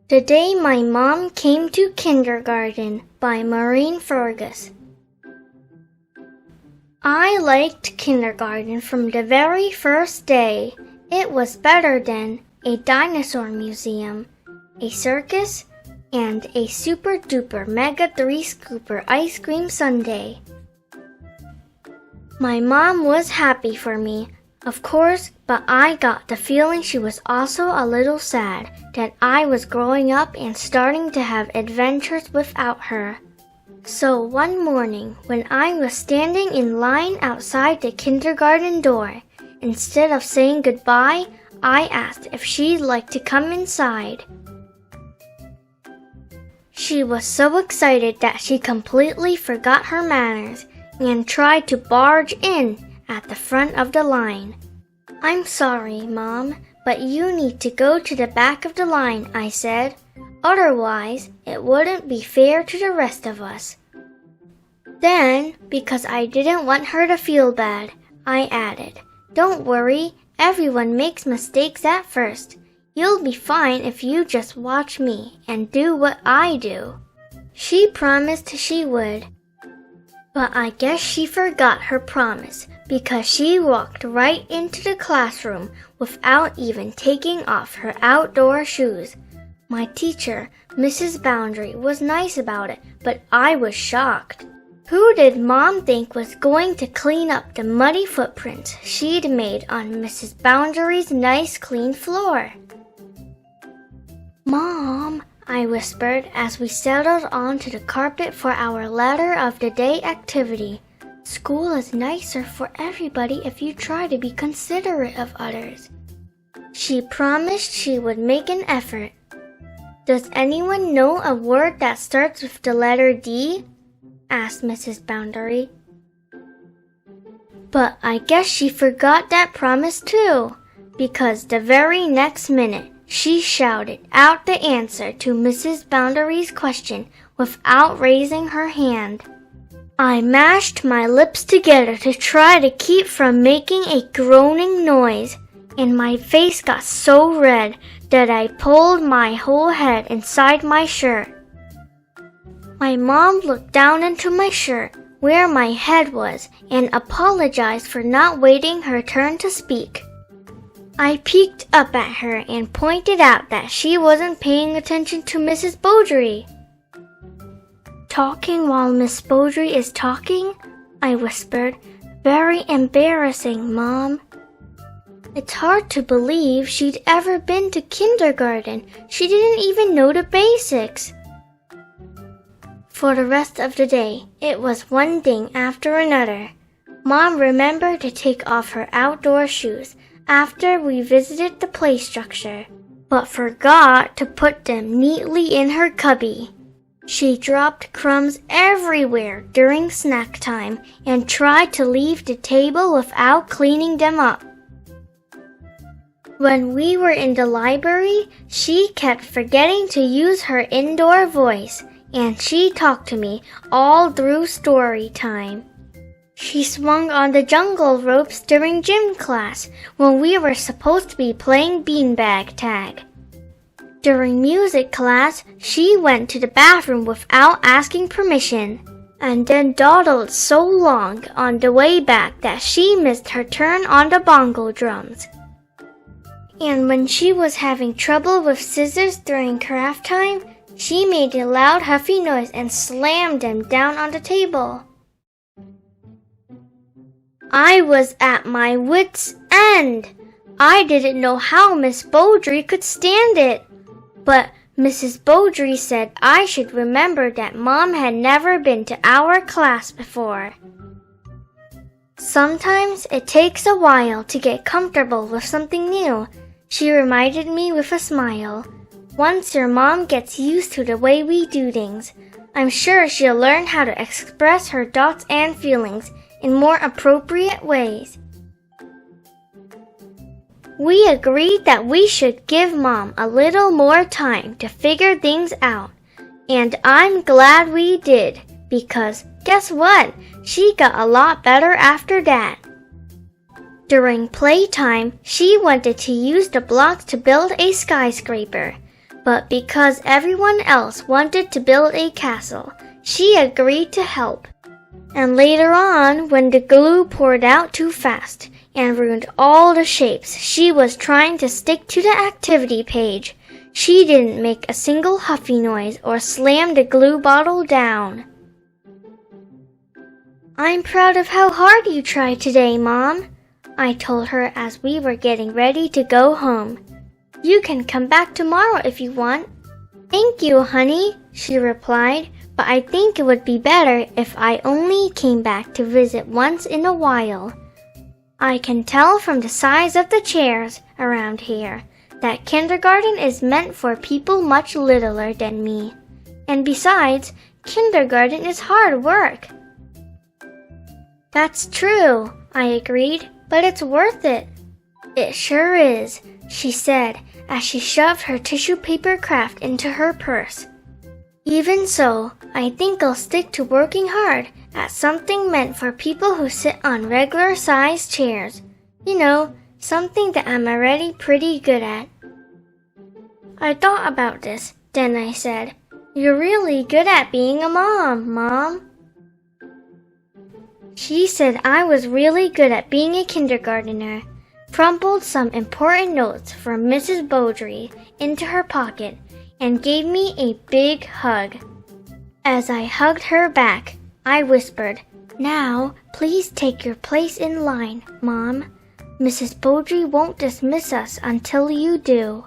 The Day My Mom Came to Kindergarten by Maureen Fergus. I liked kindergarten from the very first day. It was better than a dinosaur museum, a circus, and a super duper mega 3-scooper ice cream sundae. My mom was happy for me, of course, but I got the feeling she was also a little sad that I was growing up and starting to have adventures without her. So one morning, when I was standing in line outside the kindergarten door, instead of saying goodbye, I asked if she'd like to come inside. She was so excited that she completely forgot her manners and tried to barge in at the front of the line. "I'm sorry, Mom, but you need to go to the back of the line," I said. "Otherwise, it wouldn't be fair to the rest of us." Then, because I didn't want her to feel bad, I added, "Don't worry, everyone makes mistakes at first. You'll be fine if you just watch me and do what I do." She promised she would. But I guess she forgot her promise because she walked right into the classroom without even taking off her outdoor shoes. My teacher, Mrs. Boundary, was nice about it, but I was shocked. Who did Mom think was going to clean up the muddy footprints she'd made on Mrs. Boundary's nice clean floor? "Mom," I whispered as we settled onto the carpet for our letter of the day activity. "School is nicer for everybody if you try to be considerate of others." She promised she would make an effort. "Does anyone know a word that starts with the letter D?" asked Mrs. Boundary. But I guess she forgot that promise too, because the very next minute, she shouted out the answer to Mrs. Boundary's question without raising her hand. I mashed my lips together to try to keep from making a groaning noise, and my face got so red that I pulled my whole head inside my shirt. My mom looked down into my shirt, where my head was, and apologized for not waiting her turn to speak. I peeked up at her and pointed out that she wasn't paying attention to Mrs. Boundary. "Talking while Miss Boundary is talking?" I whispered. "Very embarrassing, Mom." It's hard to believe she'd ever been to kindergarten. She didn't even know the basics. For the rest of the day, it was one thing after another. Mom remembered to take off her outdoor shoes after we visited the play structure, but forgot to put them neatly in her cubby. She dropped crumbs everywhere during snack time and tried to leave the table without cleaning them up. When we were in the library, she kept forgetting to use her indoor voice, and she talked to me all through story time. She swung on the jungle ropes during gym class when we were supposed to be playing beanbag tag. During music class, she went to the bathroom without asking permission, and then dawdled so long on the way back that she missed her turn on the bongo drums. And when she was having trouble with scissors during craft time, she made a loud huffy noise and slammed them down on the table. I was at my wit's end. I didn't know how Miss Boundary could stand it. But Mrs. Boundary said I should remember that Mom had never been to our class before. Sometimes it takes a while to get comfortable with something new, she reminded me with a smile. Once your mom gets used to the way we do things, I'm sure she'll learn how to express her thoughts and feelings in more appropriate ways. We agreed that we should give Mom a little more time to figure things out, and I'm glad we did, because guess what? She got a lot better after that. During playtime, she wanted to use the blocks to build a skyscraper, But because everyone else wanted to build a castle, she agreed to help. And later on, when the glue poured out too fast and ruined all the shapes she was trying to stick to the activity page, she didn't make a single huffy noise or slam the glue bottle down. "I'm proud of how hard you tried today, Mom," I told her as we were getting ready to go home. "You can come back tomorrow if you want." "Thank you, honey," she replied, "but I think it would be better if I only came back to visit once in a while. I can tell from the size of the chairs around here that kindergarten is meant for people much littler than me. And besides, kindergarten is hard work." "That's true," I agreed, "but it's worth it." "It sure is," she said as she shoved her tissue paper craft into her purse. "Even so, I think I'll stick to working hard at something meant for people who sit on regular-sized chairs. You know, something that I'm already pretty good at." I thought about this, then I said, "You're really good at being a mom, Mom." She said I was really good at being a kindergartner, crumpled some important notes from Mrs. Beaudry into her pocket, and gave me a big hug. As I hugged her back, I whispered, "Now, please take your place in line, Mom. Mrs. Beaudry won't dismiss us until you do."